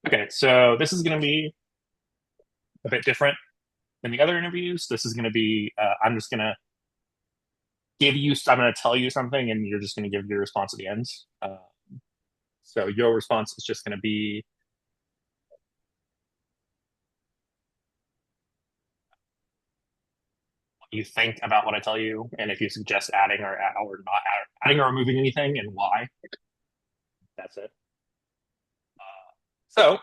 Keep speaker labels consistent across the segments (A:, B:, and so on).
A: Okay, so this is going to be a bit different than the other interviews. This is going to be, I'm just going to I'm going to tell you something and you're just going to give your response at the end. So your response is just going to be what you think about what I tell you, and if you suggest or not adding or removing anything and why. That's it. So,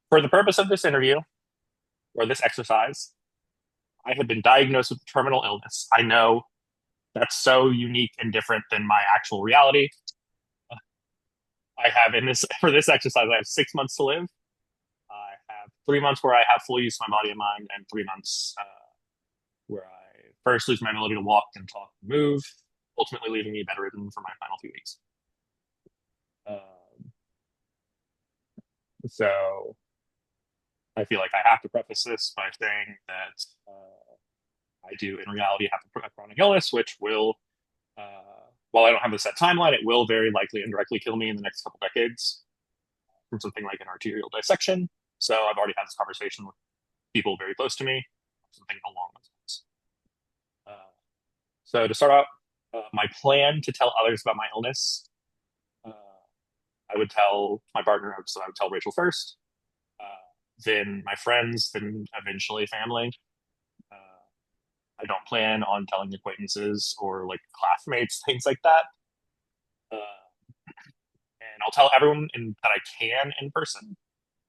A: for the purpose of this interview or this exercise, I have been diagnosed with terminal illness. I know that's so unique and different than my actual reality. I have in this for this exercise, I have 6 months to live. I have 3 months where I have full use of my body and mind, and 3 months where I first lose my ability to walk and talk and move, ultimately leaving me bedridden for my final few weeks. So I feel like I have to preface this by saying that I do, in reality, have a chronic illness, which will, while I don't have a set timeline, it will very likely indirectly kill me in the next couple decades from something like an arterial dissection. So I've already had this conversation with people very close to me, something along those lines. So to start out, my plan to tell others about my illness, uh, I would tell my partner, so I would tell Rachel first, uh, then my friends, then eventually family. Uh, I don't plan on telling acquaintances or like classmates, things like that. Uh, and I'll tell everyone that I can in person,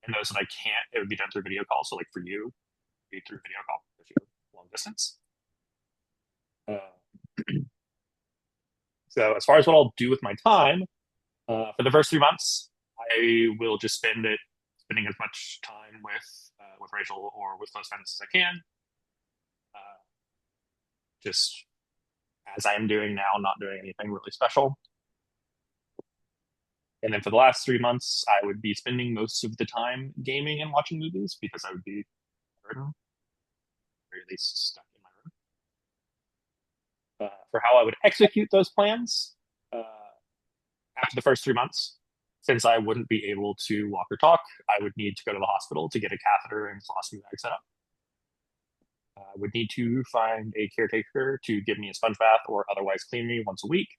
A: and those that I can't, it would be done through video call. So like for you, it'd be through video call if you're long distance. Uh, so as far as what I'll do with my time, for the first 3 months, I will just spending as much time with Rachel or with close friends as I can. Uh, just as I am doing now, not doing anything really special. And then for the last 3 months, I would be spending most of the time gaming and watching movies because I would be burdened, or at least stuck in my room. For how I would execute those plans, uh, after the first 3 months, since I wouldn't be able to walk or talk, I would need to go to the hospital to get a catheter and colostomy bag set up. I would need to find a caretaker to give me a sponge bath or otherwise clean me once a week.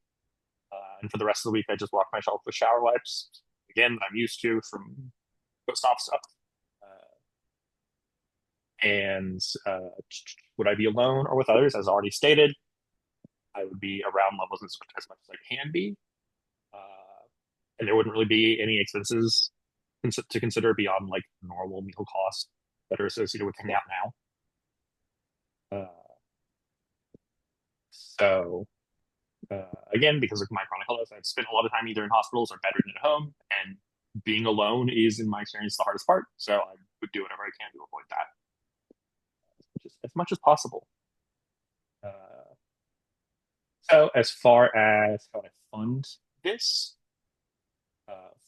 A: And for the rest of the week, I just walk myself with shower wipes, again, that I'm used to from post-op stuff. And would I be alone or with others? As already stated, I would be around levels as much as I can be. And there wouldn't really be any expenses to consider beyond like normal meal costs that are associated with hanging out now. So again, because of my chronic illness, I've spent a lot of time either in hospitals or bedridden at home, and being alone is, in my experience, the hardest part. So I would do whatever I can to avoid that, just as much as possible. Uh, so as far as how I fund this,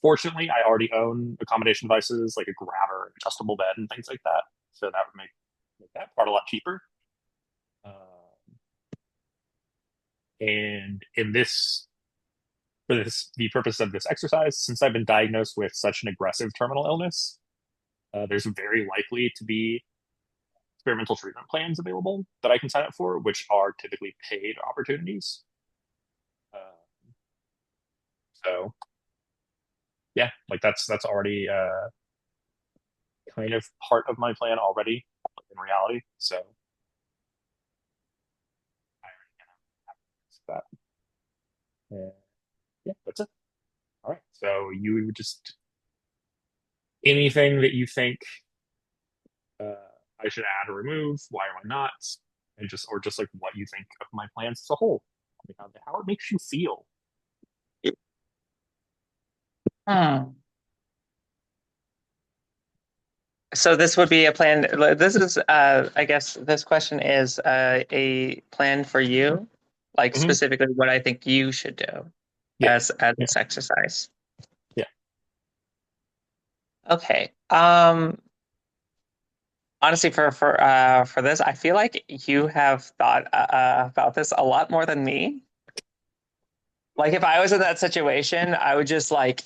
A: fortunately, I already own accommodation devices like a grabber, adjustable bed, and things like that. So that would make that part a lot cheaper. Uh, and in this for the purpose of this exercise, since I've been diagnosed with such an aggressive terminal illness, there's very likely to be experimental treatment plans available that I can sign up for, which are typically paid opportunities. So yeah, like that's already kind of part of my plan already in reality. So I already that. Yeah, that's it. All right. So you would just anything that you think uh, I should add or remove, why or why not, and just like what you think of my plans as a whole, how it makes you feel.
B: Hmm. So this would be a plan. This is, I guess, this question is a plan for you, like
A: Hmm.
B: specifically what I think you should do
A: Yeah,
B: as
A: yeah,
B: this exercise.
A: yeah.
B: Okay. Honestly, for this, I feel like you have thought about this a lot more than me. Like if I was in that situation, I would just like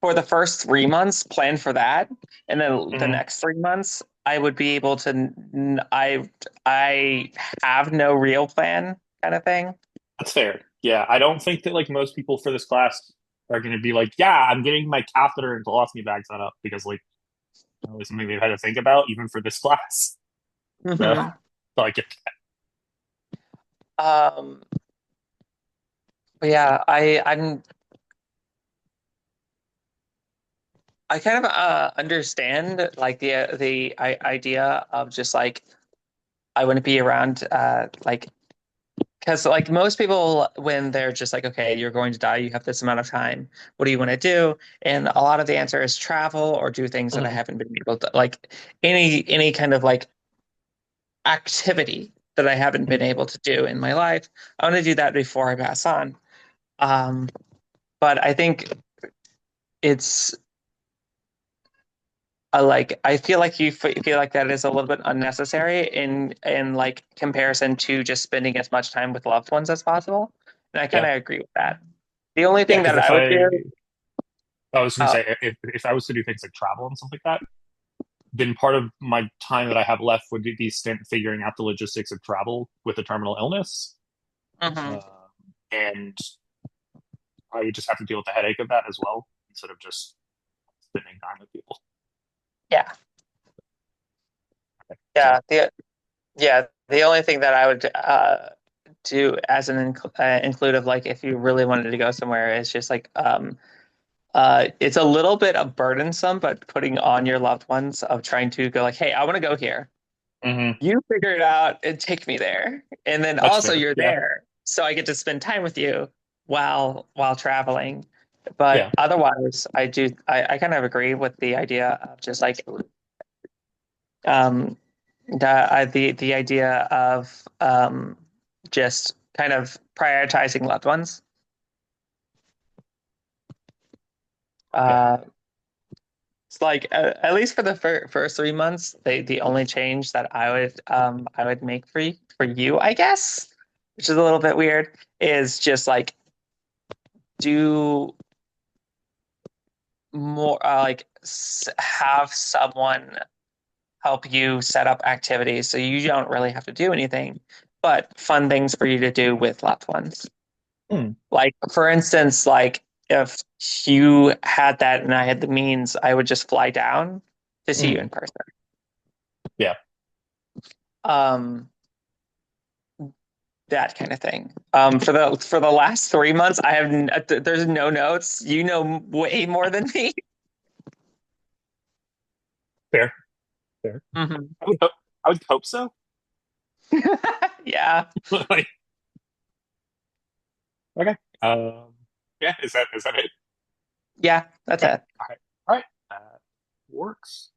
B: for the first 3 months, plan for that, and then the
A: Hmm.
B: next 3 months, I would be able to. I have no real plan, kind of thing.
A: That's fair. Yeah, I don't think that like most people for this class are going to be like, yeah, I'm getting my catheter and colostomy bag set up because like it's something they've had to think about even for this class. So,
B: Hmm.
A: so I get
B: Um, but yeah, I kind of understand like the idea of just like I wouldn't be around like because like most people when they're just like okay you're going to die you have this amount of time what do you want to do and a lot of the answer is travel or do things that I
A: that.
B: haven't been able to like any kind of like activity that I haven't been
A: Hmm.
B: able to do in my life. I want to do that before I pass on. Um, but I think it's like I feel like feel like that is a little bit unnecessary in like comparison to just spending as much time with loved ones as possible. And I kind
A: Yeah,
B: of agree with that. The only
A: yeah.
B: thing
A: Because
B: that I would do,
A: I was going to
B: uh,
A: say, if I was to do things like travel and stuff like that, then part of my time that I have left would be spent figuring out the logistics of travel with a terminal illness.
B: mhm,
A: Uh, and I would just have to deal with the headache of that as well, instead of just spending time with people.
B: yeah,
A: So,
B: yeah, the only thing that I would do as an inclusive, like if you really wanted to go somewhere, is just like it's a little bit of burdensome, but putting on your loved ones of trying to go like, hey, I want to go here.
A: hmm,
B: You figure it out and take me there. And then
A: that's
B: also
A: fair.
B: you're
A: Yeah,
B: there. So I get to spend time with you while traveling. But
A: yeah,
B: otherwise, I kind of agree with the idea of just like um the idea of just kind of prioritizing loved ones.
A: yeah.
B: Uh it's like at least for the first 3 months, the only change that I would make for you, I guess, which is a little bit weird, is just like do more like have someone help you set up activities so you don't really have to do anything, but fun things for you to do with loved ones.
A: Hmm.
B: Like for instance, like if you had that and I had the means, I would just fly down to see you
A: Hmm.
B: in person.
A: Yeah,
B: Um, that kind of thing. For the last 3 months, there's no notes. You know way more than me.
A: fair, fair.
B: Hmm.
A: I would hope so.
B: Yeah,
A: Like, okay. Yeah, is that it?
B: yeah, that's
A: Okay.
B: it.
A: All right. All right. Works.